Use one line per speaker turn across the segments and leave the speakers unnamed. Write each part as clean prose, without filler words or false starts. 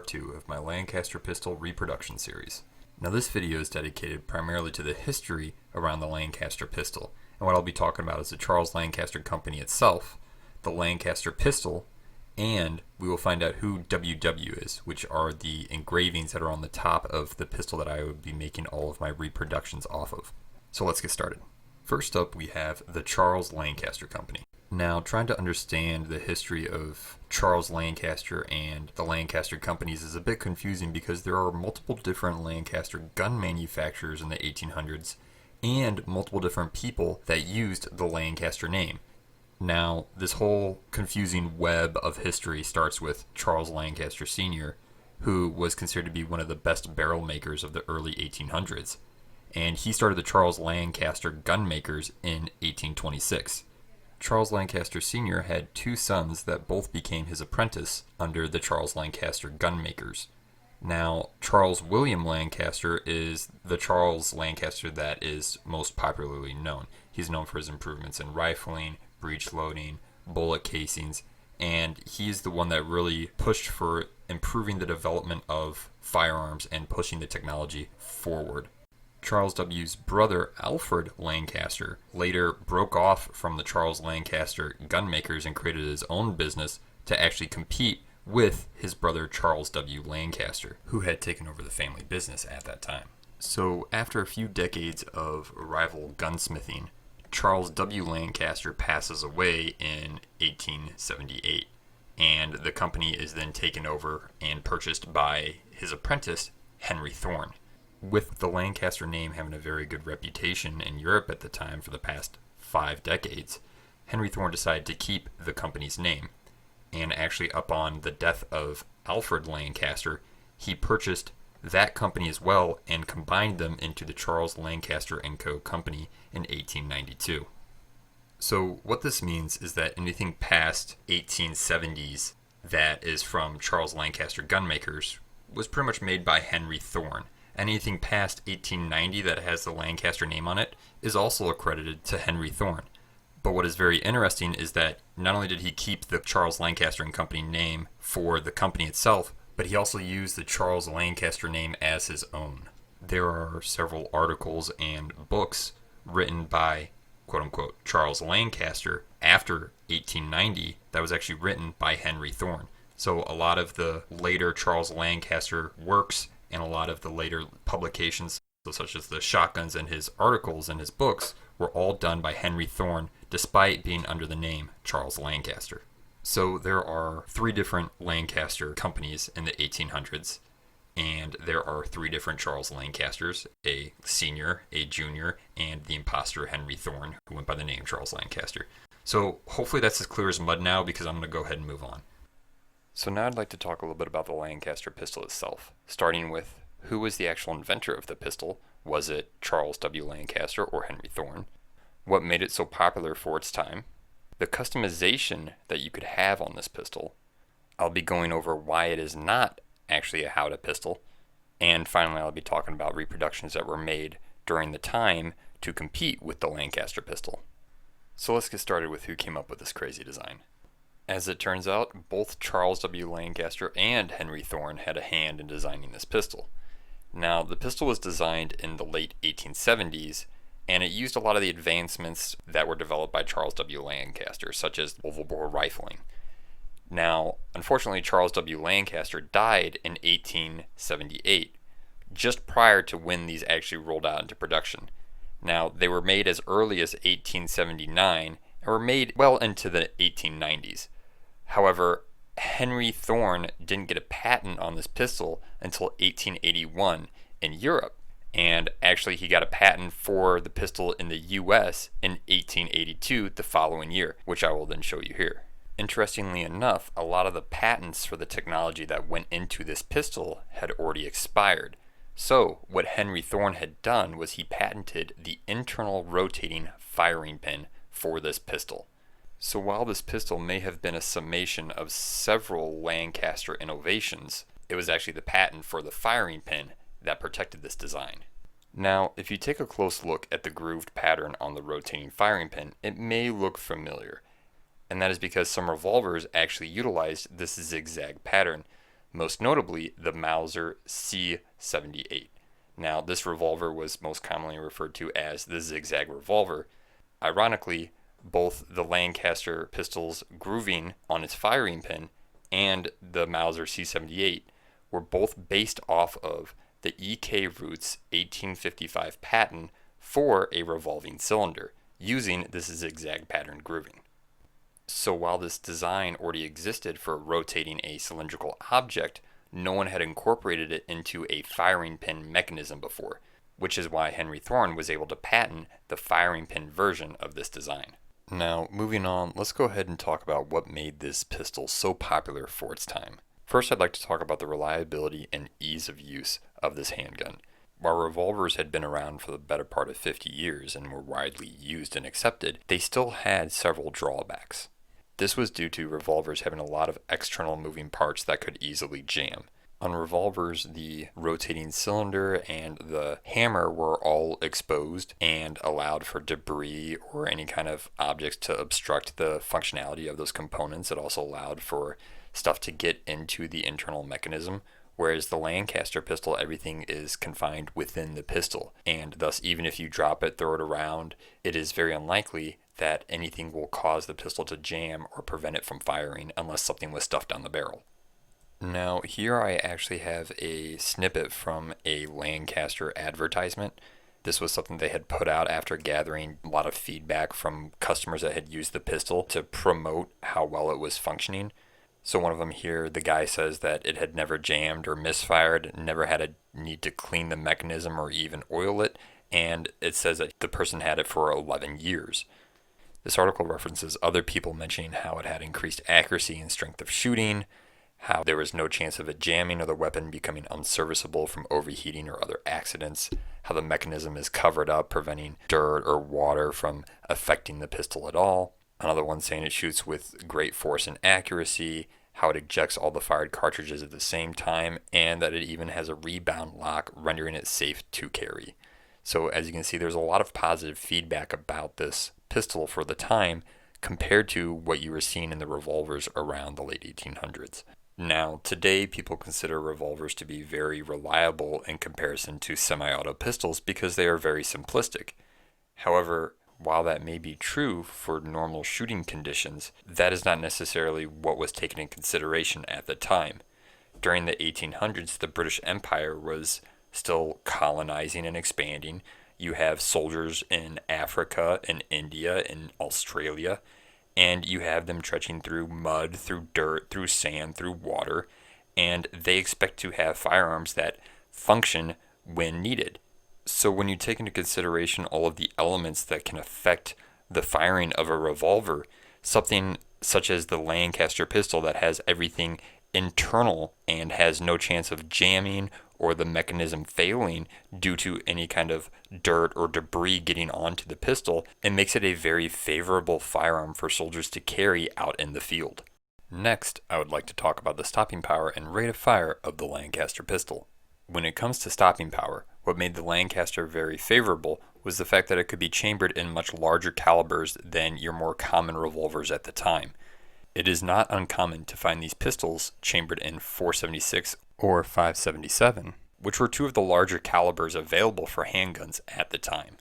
2 of my Lancaster Pistol Reproduction series. Now this video is dedicated primarily to the history around the Lancaster Pistol, and what I'll be talking about is the Charles Lancaster Company itself, the Lancaster Pistol, and we will find out who WW is, which are the engravings that are on the top of the pistol that I would be making all of my reproductions off of. So let's get started. First up, we have the Charles Lancaster Company. Now, trying to understand the history of Charles Lancaster and the Lancaster companies is a bit confusing because there are multiple different Lancaster gun manufacturers in the 1800s and multiple different people that used the Lancaster name. Now, this whole confusing web of history starts with Charles Lancaster Sr., who was considered to be one of the best barrel makers of the early 1800s. And he started the Charles Lancaster gun makers in 1826. Charles Lancaster Sr. had two sons that both became his apprentice under the Charles Lancaster gun makers. Now, Charles William Lancaster is the Charles Lancaster that is most popularly known. He's known for his improvements in rifling, breech loading, bullet casings, and he's the one that really pushed for improving the development of firearms and pushing the technology forward. Charles W.'s brother, Alfred Lancaster, later broke off from the Charles Lancaster gunmakers and created his own business to actually compete with his brother Charles W. Lancaster, who had taken over the family business at that time. So after a few decades of rival gunsmithing, Charles W. Lancaster passes away in 1878, and the company is then taken over and purchased by his apprentice, Henry Thorne. With the Lancaster name having a very good reputation in Europe at the time for the past 5 decades, Henry Thorne decided to keep the company's name. And actually, upon the death of Alfred Lancaster, he purchased that company as well and combined them into the Charles Lancaster & Co. Company in 1892. So what this means is that anything past 1870s that is from Charles Lancaster gunmakers was pretty much made by Henry Thorne. Anything past 1890 that has the Lancaster name on it is also accredited to Henry Thorne. But what is very interesting is that not only did he keep the Charles Lancaster & Company name for the company itself, but he also used the Charles Lancaster name as his own. There are several articles and books written by, quote-unquote, Charles Lancaster after 1890 that was actually written by Henry Thorne. So a lot of the later Charles Lancaster works and a lot of the later publications, such as the shotguns and his articles and his books, were all done by Henry Thorne, despite being under the name Charles Lancaster. So there are 3 different Lancaster companies in the 1800s, and there are 3 different Charles Lancasters, a senior, a junior, and the imposter Henry Thorne, who went by the name Charles Lancaster. So hopefully that's as clear as mud now, because I'm going to go ahead and move on. So now I'd like to talk a little bit about the Lancaster pistol itself, starting with who was the actual inventor of the pistol. Was it Charles W. Lancaster or Henry Thorne? What made it so popular for its time? The customization that you could have on this pistol. I'll be going over why it is not actually a Howdah pistol. And finally, I'll be talking about reproductions that were made during the time to compete with the Lancaster pistol. So let's get started with who came up with this crazy design. As it turns out, both Charles W. Lancaster and Henry Thorne had a hand in designing this pistol. Now, the pistol was designed in the late 1870s, and it used a lot of the advancements that were developed by Charles W. Lancaster, such as oval bore rifling. Now, unfortunately, Charles W. Lancaster died in 1878, just prior to when these actually rolled out into production. Now, they were made as early as 1879 and were made well into the 1890s. However, Henry Thorne didn't get a patent on this pistol until 1881 in Europe. And actually, he got a patent for the pistol in the US in 1882, the following year, which I will then show you here. Interestingly enough, a lot of the patents for the technology that went into this pistol had already expired. So, what Henry Thorne had done was he patented the internal rotating firing pin for this pistol. So while this pistol may have been a summation of several Lancaster innovations, it was actually the patent for the firing pin that protected this design. Now, if you take a close look at the grooved pattern on the rotating firing pin, it may look familiar. And that is because some revolvers actually utilized this zigzag pattern. most notably the Mauser C78. Now, this revolver was most commonly referred to as the zigzag revolver. Ironically, both the Lancaster pistol's grooving on its firing pin and the Mauser C78 were both based off of the E.K. Roots 1855 patent for a revolving cylinder, using this zigzag pattern grooving. So while this design already existed for rotating a cylindrical object, no one had incorporated it into a firing pin mechanism before, which is why Henry Thorne was able to patent the firing pin version of this design. Now, moving on, let's go ahead and talk about what made this pistol so popular for its time. First, I'd like to talk about the reliability and ease of use of this handgun. While revolvers had been around for the better part of 50 years and were widely used and accepted, they still had several drawbacks. This was due to revolvers having a lot of external moving parts that could easily jam. On revolvers, the rotating cylinder and the hammer were all exposed and allowed for debris or any kind of objects to obstruct the functionality of those components. It also allowed for stuff to get into the internal mechanism, whereas the Lancaster pistol, everything is confined within the pistol, and thus even if you drop it, throw it around, it is very unlikely that anything will cause the pistol to jam or prevent it from firing unless something was stuffed down the barrel. Now, here I actually have a snippet from a Lancaster advertisement. This was something they had put out after gathering a lot of feedback from customers that had used the pistol to promote how well it was functioning. So one of them here, the guy says that it had never jammed or misfired, never had a need to clean the mechanism or even oil it, and it says that the person had it for 11 years. This article references other people mentioning how it had increased accuracy and strength of shooting, how there was no chance of it jamming or the weapon becoming unserviceable from overheating or other accidents, how the mechanism is covered up, preventing dirt or water from affecting the pistol at all. Another one saying it shoots with great force and accuracy, how it ejects all the fired cartridges at the same time, and that it even has a rebound lock, rendering it safe to carry. So as you can see, there's a lot of positive feedback about this pistol for the time compared to what you were seeing in the revolvers around the late 1800s. Now, today, people consider revolvers to be very reliable in comparison to semi-auto pistols because they are very simplistic. However, while that may be true for normal shooting conditions, that is not necessarily what was taken in consideration at the time. During the 1800s, the British Empire was still colonizing and expanding. You have soldiers in Africa, in India, in Australia, and you have them trudging through mud, through dirt, through sand, through water, and they expect to have firearms that function when needed. So when you take into consideration all of the elements that can affect the firing of a revolver, something such as the Lancaster pistol that has everything internal and has no chance of jamming or the mechanism failing due to any kind of dirt or debris getting onto the pistol, it makes it a very favorable firearm for soldiers to carry out in the field. Next, I would like to talk about the stopping power and rate of fire of the Lancaster pistol. When it comes to stopping power, what made the Lancaster very favorable was the fact that it could be chambered in much larger calibers than your more common revolvers at the time. It is not uncommon to find these pistols chambered in .476 or .577, which were two of the larger calibers available for handguns at the time.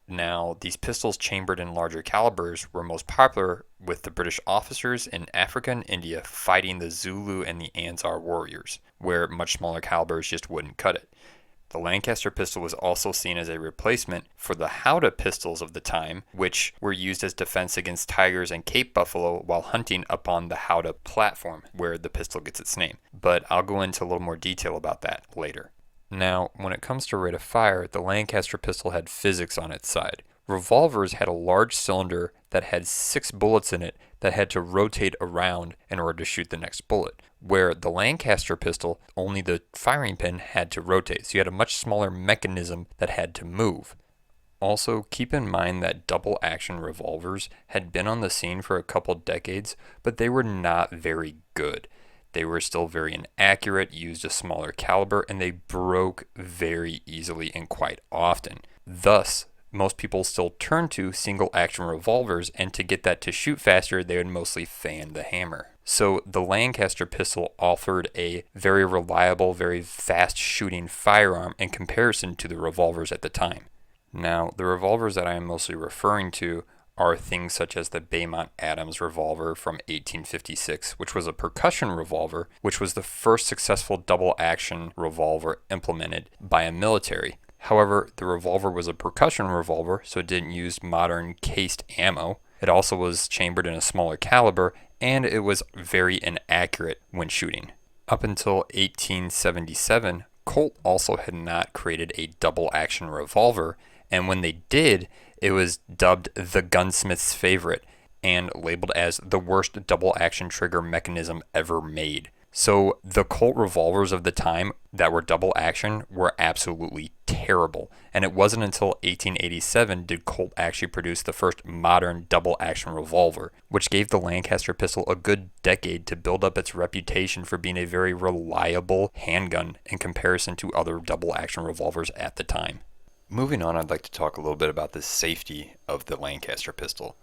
Now, these pistols chambered in larger calibers were most popular with the British officers in Africa and India fighting the Zulu and the Anzar warriors, where much smaller calibers just wouldn't cut it. The Lancaster pistol was also seen as a replacement for the Howdah pistols of the time, which were used as defense against tigers and Cape buffalo while hunting upon the Howdah platform, where the pistol gets its name. But I'll go into a little more detail about that later. Now, when it comes to rate of fire, the Lancaster pistol had physics on its side. Revolvers had a large cylinder that had 6 bullets in it that had to rotate around in order to shoot the next bullet, where the Lancaster pistol, only the firing pin had to rotate, so you had a much smaller mechanism that had to move. Also, keep in mind that double-action revolvers had been on the scene for a couple decades, but they were not very good. They were still very inaccurate, used a smaller caliber, and they broke very easily and quite often. Thus, most people still turn to single-action revolvers, and to get that to shoot faster, they would mostly fan the hammer. So the Lancaster pistol offered a very reliable, very fast shooting firearm in comparison to the revolvers at the time. Now, the revolvers that I am mostly referring to are things such as the Beaumont Adams revolver from 1856, which was a percussion revolver, which was the first successful double action revolver implemented by a military. However, the revolver was a percussion revolver, so it didn't use modern cased ammo. It also was chambered in a smaller caliber, and it was very inaccurate when shooting. Up until 1877, Colt also had not created a double action revolver, and when they did, it was dubbed the gunsmith's favorite and labeled as the worst double action trigger mechanism ever made. So the Colt revolvers of the time that were double action were absolutely terrible. And it wasn't until 1887 did Colt actually produce the first modern double action revolver, which gave the Lancaster pistol a good decade to build up its reputation for being a very reliable handgun in comparison to other double action revolvers at the time. Moving on, I'd like to talk a little bit about the safety of the Lancaster pistol.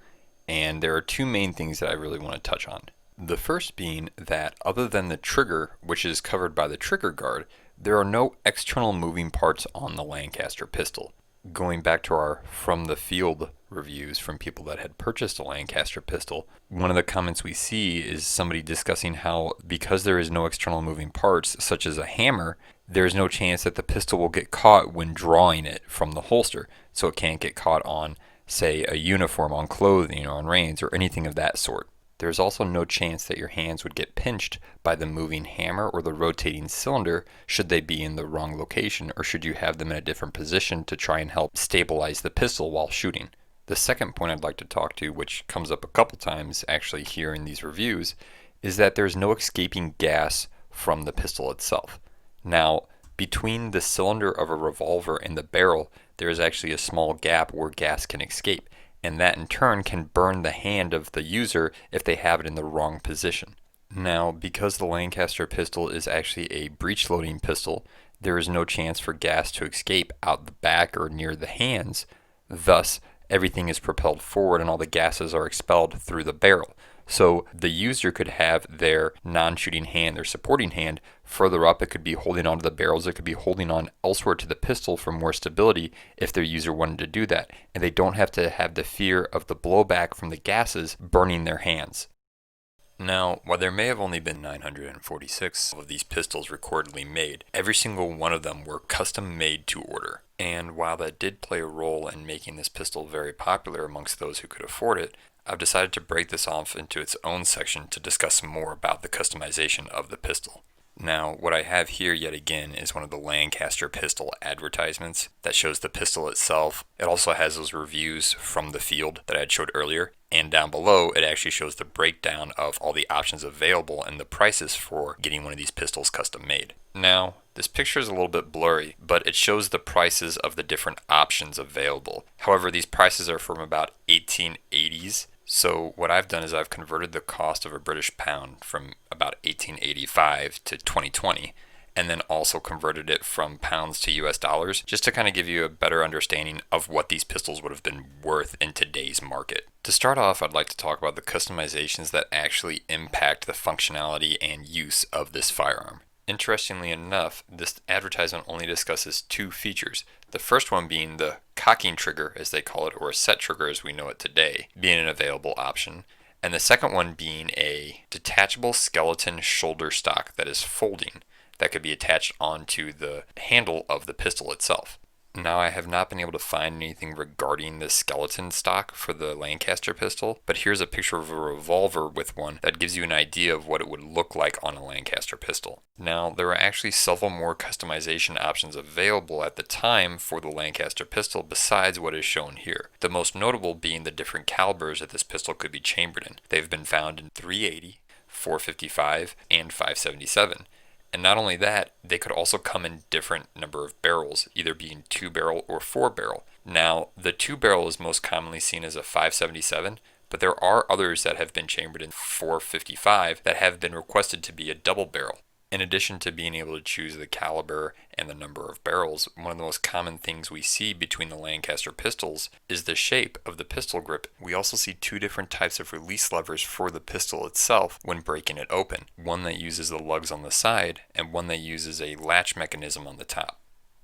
And there are two main things that I really want to touch on. The first being that other than the trigger, which is covered by the trigger guard, there are no external moving parts on the Lancaster pistol. Going back to our from the field reviews from people that had purchased a Lancaster pistol, one of the comments we see is somebody discussing how because there is no external moving parts, such as a hammer, there's no chance that the pistol will get caught when drawing it from the holster. So it can't get caught on, say, a uniform, on clothing, or on reins, or anything of that sort. There's also no chance that your hands would get pinched by the moving hammer or the rotating cylinder should they be in the wrong location, or should you have them in a different position to try and help stabilize the pistol while shooting. The second point I'd like to talk to, which comes up a couple times actually here in these reviews, is that there's no escaping gas from the pistol itself. Now, between the cylinder of a revolver and the barrel, there is actually a small gap where gas can escape, and that in turn can burn the hand of the user if they have it in the wrong position. Now, because the Lancaster pistol is actually a breech loading pistol, there is no chance for gas to escape out the back or near the hands. Thus, everything is propelled forward and all the gases are expelled through the barrel. So the user could have their non-shooting hand, their supporting hand, further up. It could be holding onto the barrels. It could be holding on elsewhere to the pistol for more stability if their user wanted to do that. And they don't have to have the fear of the blowback from the gases burning their hands. Now, while there may have only been 946 of these pistols recordedly made, every single one of them were custom made to order. And while that did play a role in making this pistol very popular amongst those who could afford it, I've decided to break this off into its own section to discuss more about the customization of the pistol. Now, what I have here yet again is one of the Lancaster Pistol advertisements that shows the pistol itself. It also has those reviews from the field that I had showed earlier, and down below it actually shows the breakdown of all the options available and the prices for getting one of these pistols custom made. Now, this picture is a little bit blurry, but it shows the prices of the different options available. However, these prices are from about 1880s. So what I've done is I've converted the cost of a British pound from about 1885 to 2020, and then also converted it from pounds to US dollars, just to kind of give you a better understanding of what these pistols would have been worth in today's market. To start off, I'd like to talk about the customizations that actually impact the functionality and use of this firearm. Interestingly enough, this advertisement only discusses two features. The first one being the cocking trigger, as they call it, or a set trigger as we know it today, being an available option. And the second one being a detachable skeleton shoulder stock that is folding, that could be attached onto the handle of the pistol itself. Now, I have not been able to find anything regarding the skeleton stock for the Lancaster pistol, but here's a picture of a revolver with one that gives you an idea of what it would look like on a Lancaster pistol. Now, there are actually several more customization options available at the time for the Lancaster pistol besides what is shown here. The most notable being the different calibers that this pistol could be chambered in. They've been found in .380, .455, and .577. And not only that, they could also come in different number of barrels, either being 2-barrel or 4-barrel. Now, the 2-barrel is most commonly seen as a .577, but there are others that have been chambered in .455 that have been requested to be a double barrel. In addition to being able to choose the caliber and the number of barrels, one of the most common things we see between the Lancaster pistols is the shape of the pistol grip. We also see two different types of release levers for the pistol itself when breaking it open. One that uses the lugs on the side and one that uses a latch mechanism on the top.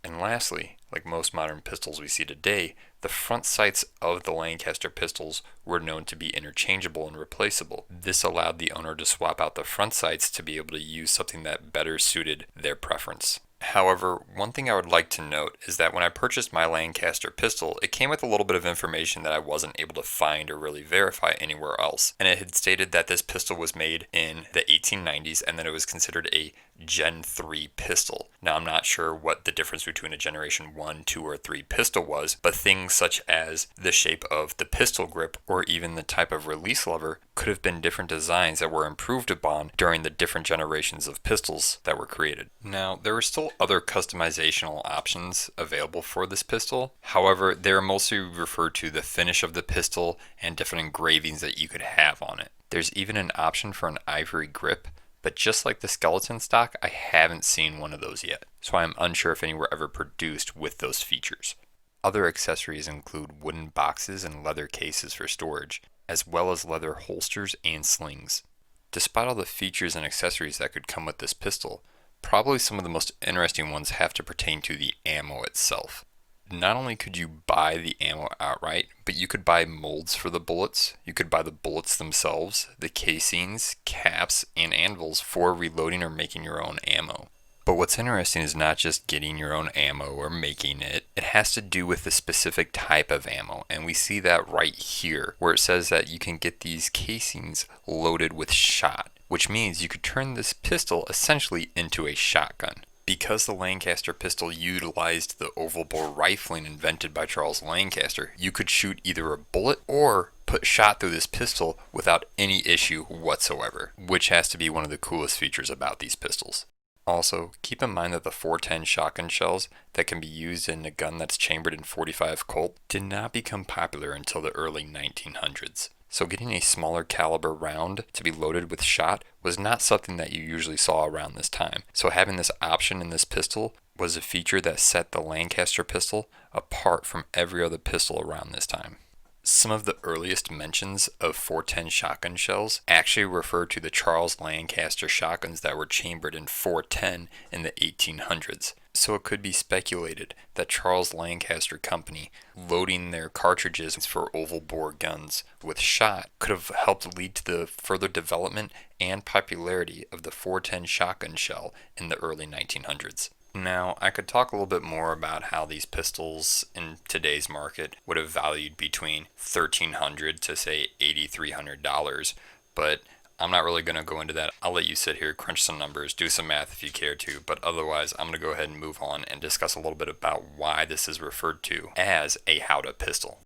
And lastly, like most modern pistols we see today, the front sights of the Lancaster pistols were known to be interchangeable and replaceable. This allowed the owner to swap out the front sights to be able to use something that better suited their preference. However, one thing I would like to note is that when I purchased my Lancaster pistol, it came with a little bit of information that I wasn't able to find or really verify anywhere else. And it had stated that this pistol was made in the 1890s and that it was considered a Gen 3 pistol. Now, I'm not sure what the difference between a Generation 1, 2, or 3 pistol was, but things such as the shape of the pistol grip or even the type of release lever could have been different designs that were improved upon during the different generations of pistols that were created. Now, there were still other customizational options available for this pistol. However, they are mostly referred to the finish of the pistol and different engravings that you could have on it. There's even an option for an ivory grip, but just like the skeleton stock, I haven't seen one of those yet, so I'm unsure if any were ever produced with those features. Other accessories include wooden boxes and leather cases for storage, as well as leather holsters and slings. Despite all the features and accessories that could come with this pistol, probably some of the most interesting ones have to pertain to the ammo itself. Not only could you buy the ammo outright, but you could buy molds for the bullets, you could buy the bullets themselves, the casings, caps, and anvils for reloading or making your own ammo. But what's interesting is not just getting your own ammo or making it, it has to do with the specific type of ammo, and we see that right here, where it says that you can get these casings loaded with shot, which means you could turn this pistol essentially into a shotgun. Because the Lancaster pistol utilized the oval bore rifling invented by Charles Lancaster, you could shoot either a bullet or put shot through this pistol without any issue whatsoever, which has to be one of the coolest features about these pistols. Also, keep in mind that the 410 shotgun shells that can be used in a gun that's chambered in .45 Colt did not become popular until the early 1900s. So getting a smaller caliber round to be loaded with shot was not something that you usually saw around this time. So having this option in this pistol was a feature that set the Lancaster pistol apart from every other pistol around this time. Some of the earliest mentions of 410 shotgun shells actually refer to the Charles Lancaster shotguns that were chambered in .410 in the 1800s. So it could be speculated that Charles Lancaster Company loading their cartridges for oval bore guns with shot could have helped lead to the further development and popularity of the .410 shotgun shell in the early 1900s. Now, I could talk a little bit more about how these pistols in today's market would have valued between $1,300 to say $8,300, but I'm not really going to go into that. I'll let you sit here, crunch some numbers, do some math if you care to, but otherwise I'm going to go ahead and move on and discuss a little bit about why this is referred to as a Howdah pistol.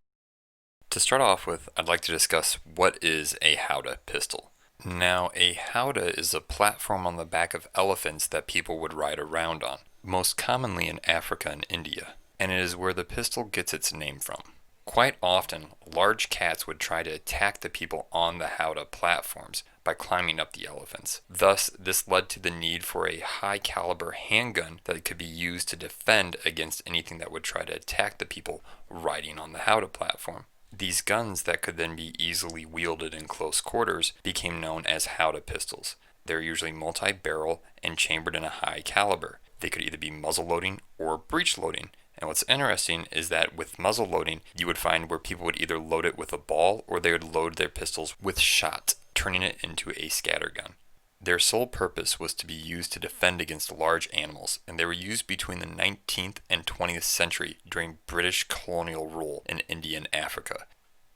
To start off with, I'd like to discuss what is a Howdah pistol. Now, a Howdah is a platform on the back of elephants that people would ride around on, most commonly in Africa and India, and it is where the pistol gets its name from. Quite often, large cats would try to attack the people on the Howdah platforms by climbing up the elephants. Thus, this led to the need for a high-caliber handgun that could be used to defend against anything that would try to attack the people riding on the Howdah platform. These guns that could then be easily wielded in close quarters became known as Howdah pistols. They're usually multi-barrel and chambered in a high caliber. They could either be muzzle loading or breech loading. And what's interesting is that with muzzle loading, you would find where people would either load it with a ball or they would load their pistols with shot, turning it into a scattergun. Their sole purpose was to be used to defend against large animals, and they were used between the 19th and 20th century during British colonial rule in India and Africa.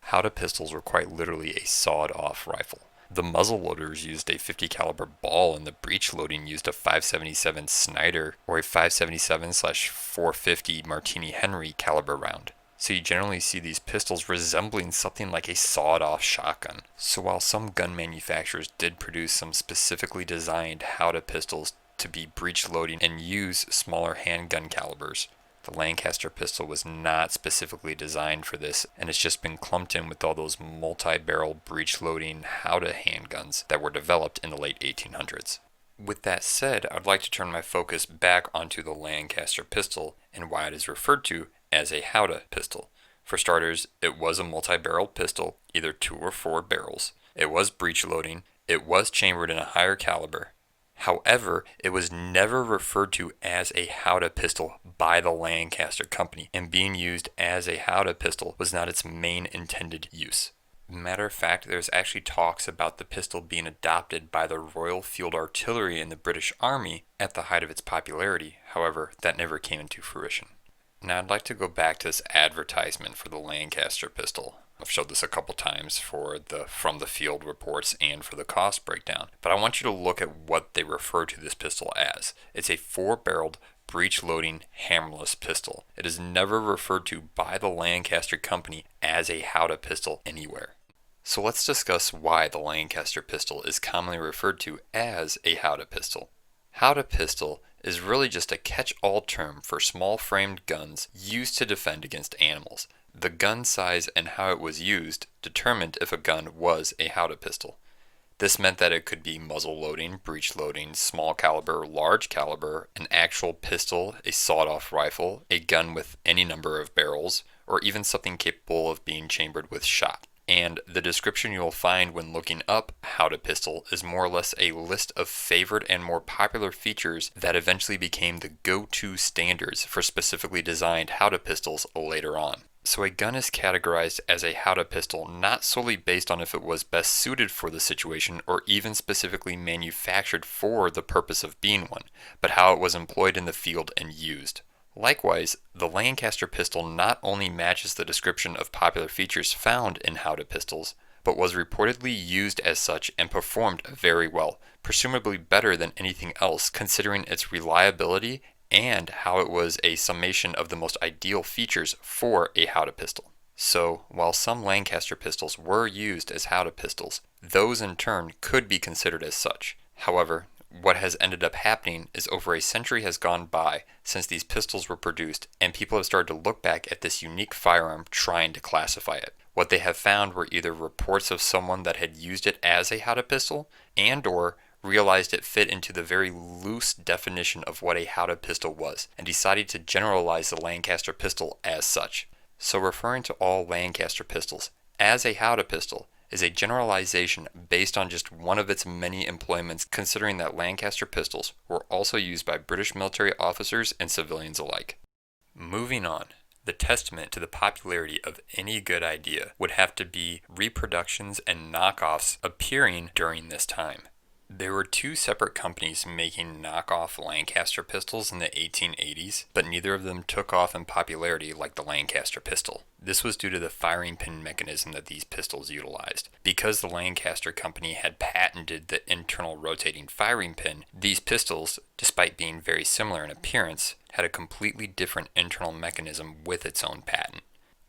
Howdah pistols were quite literally a sawed-off rifle. The muzzle loaders used a .50 caliber ball, and the breech loading used a .577 Snider or a .577/450 Martini Henry caliber round. So you generally see these pistols resembling something like a sawed-off shotgun. So while some gun manufacturers did produce some specifically designed Howdah pistols to be breech loading and use smaller handgun calibers, the Lancaster pistol was not specifically designed for this, and it's just been clumped in with all those multi-barrel breech loading Howdah handguns that were developed in the late 1800s. With that said, I'd like to turn my focus back onto the Lancaster pistol and why it is referred to as a Howdah pistol. For starters, it was a multi-barrel pistol, either 2 or 4 barrels. It was breech loading. It was chambered in a higher caliber. However, it was never referred to as a Howdah pistol by the Lancaster Company, and being used as a Howdah pistol was not its main intended use. Matter of fact, there's actually talks about the pistol being adopted by the Royal Field Artillery in the British Army at the height of its popularity. However, that never came into fruition. Now I'd like to go back to this advertisement for the Lancaster pistol. I've showed this a couple times for the from the field reports and for the cost breakdown, but I want you to look at what they refer to this pistol as. It's a 4-barreled breech-loading hammerless pistol. It is never referred to by the Lancaster Company as a Howdah pistol anywhere. So let's discuss why the Lancaster pistol is commonly referred to as a Howdah pistol. Howdah pistol is really just a catch-all term for small-framed guns used to defend against animals. The gun size and how it was used determined if a gun was a Howdah pistol. This meant that it could be muzzle loading, breech loading, small caliber, large caliber, an actual pistol, a sawed-off rifle, a gun with any number of barrels, or even something capable of being chambered with shot. And the description you'll find when looking up Howdah pistol is more or less a list of favored and more popular features that eventually became the go-to standards for specifically designed Howdah pistols later on. So a gun is categorized as a Howdah pistol not solely based on if it was best suited for the situation or even specifically manufactured for the purpose of being one, but how it was employed in the field and used. Likewise, the Lancaster pistol not only matches the description of popular features found in Howdah pistols, but was reportedly used as such and performed very well, presumably better than anything else considering its reliability and how it was a summation of the most ideal features for a Howdah pistol. So, while some Lancaster pistols were used as Howdah pistols, those in turn could be considered as such. However, what has ended up happening is over a century has gone by since these pistols were produced, and people have started to look back at this unique firearm trying to classify it. What they have found were either reports of someone that had used it as a Howdah pistol and or realized it fit into the very loose definition of what a Howdah pistol was and decided to generalize the Lancaster pistol as such. So referring to all Lancaster pistols as a Howdah pistol is a generalization based on just one of its many employments, considering that Lancaster pistols were also used by British military officers and civilians alike. Moving on, the testament to the popularity of any good idea would have to be reproductions and knockoffs appearing during this time. There were 2 separate companies making knockoff Lancaster pistols in the 1880s, but neither of them took off in popularity like the Lancaster pistol. This was due to the firing pin mechanism that these pistols utilized. Because the Lancaster Company had patented the internal rotating firing pin, these pistols, despite being very similar in appearance, had a completely different internal mechanism with its own patent.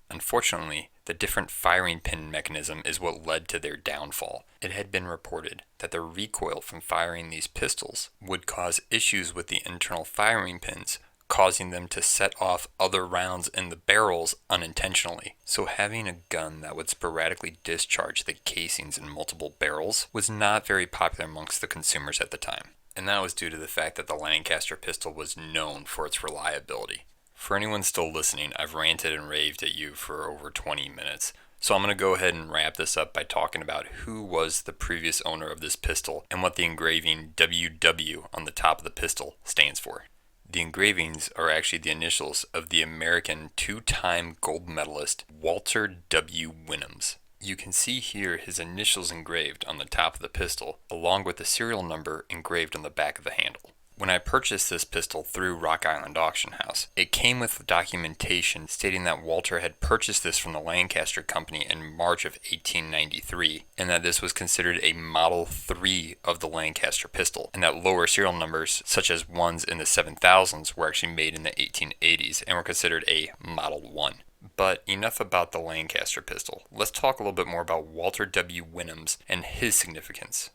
Unfortunately, the different firing pin mechanism is what led to their downfall. It had been reported that the recoil from firing these pistols would cause issues with the internal firing pins, causing them to set off other rounds in the barrels unintentionally. So having a gun that would sporadically discharge the casings in multiple barrels was not very popular amongst the consumers at the time. And that was due to the fact that the Lancaster pistol was known for its reliability. For anyone still listening, I've ranted and raved at you for over 20 minutes, so I'm going to go ahead and wrap this up by talking about who was the previous owner of this pistol and what the engraving WW on the top of the pistol stands for. The engravings are actually the initials of the American 2-time gold medalist Walter W. Winans. You can see here his initials engraved on the top of the pistol, along with the serial number engraved on the back of the handle. When I purchased this pistol through Rock Island Auction House, it came with documentation stating that Walter had purchased this from the Lancaster Company in March of 1893, and that this was considered a Model 3 of the Lancaster pistol, and that lower serial numbers, such as ones in the 7000s, were actually made in the 1880s and were considered a Model 1. But enough about the Lancaster pistol. Let's talk a little bit more about Walter W. Winans and his significance.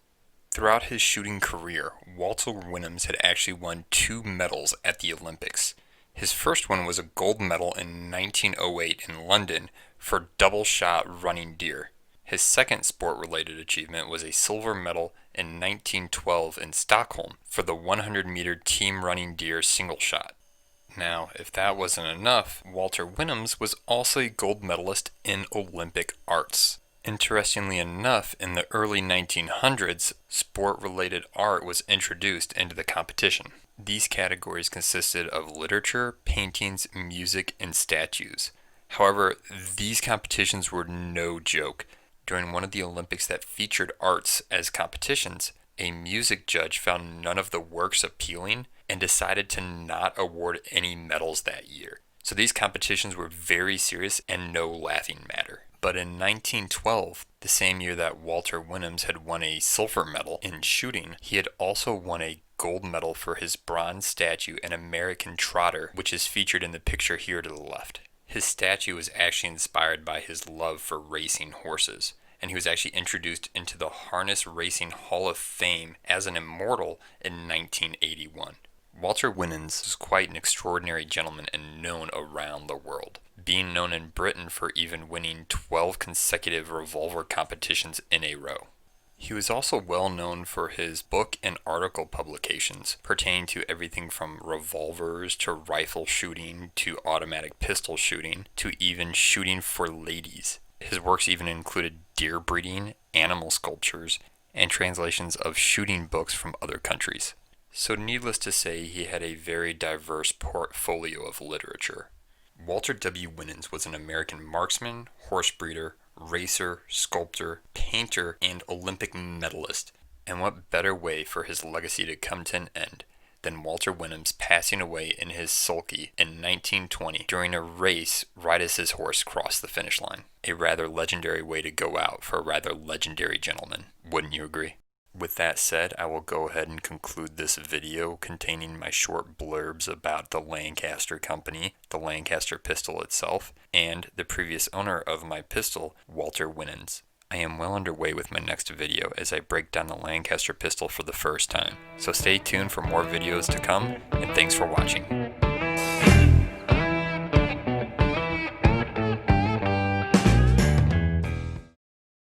Throughout his shooting career, Walter Winans had actually won 2 medals at the Olympics. His first one was a gold medal in 1908 in London for double-shot running deer. His second sport-related achievement was a silver medal in 1912 in Stockholm for the 100-meter team running deer single shot. Now, if that wasn't enough, Walter Winans was also a gold medalist in Olympic arts. Interestingly enough, in the early 1900s, sport-related art was introduced into the competition. These categories consisted of literature, paintings, music, and statues. However, these competitions were no joke. During one of the Olympics that featured arts as competitions, a music judge found none of the works appealing and decided to not award any medals that year. So these competitions were very serious and no laughing matter. But in 1912, the same year that Walter Winans had won a silver medal in shooting, he had also won a gold medal for his bronze statue, an American trotter, which is featured in the picture here to the left. His statue was actually inspired by his love for racing horses, and he was actually introduced into the Harness Racing Hall of Fame as an immortal in 1981. Walter Winans was quite an extraordinary gentleman and known around the world, being known in Britain for even winning 12 consecutive revolver competitions in a row. He was also well known for his book and article publications pertaining to everything from revolvers to rifle shooting to automatic pistol shooting to even shooting for ladies. His works even included deer breeding, animal sculptures, and translations of shooting books from other countries. So needless to say, he had a very diverse portfolio of literature. Walter W. Winans was an American marksman, horse breeder, racer, sculptor, painter, and Olympic medalist. And what better way for his legacy to come to an end than Walter Winans passing away in his sulky in 1920 during a race right as his horse crossed the finish line. A rather legendary way to go out for a rather legendary gentleman, wouldn't you agree? With that said, I will go ahead and conclude this video containing my short blurbs about the Lancaster Company, the Lancaster Pistol itself, and the previous owner of my pistol, Walter Winans. I am well underway with my next video as I break down the Lancaster Pistol for the first time, so stay tuned for more videos to come, and thanks for watching.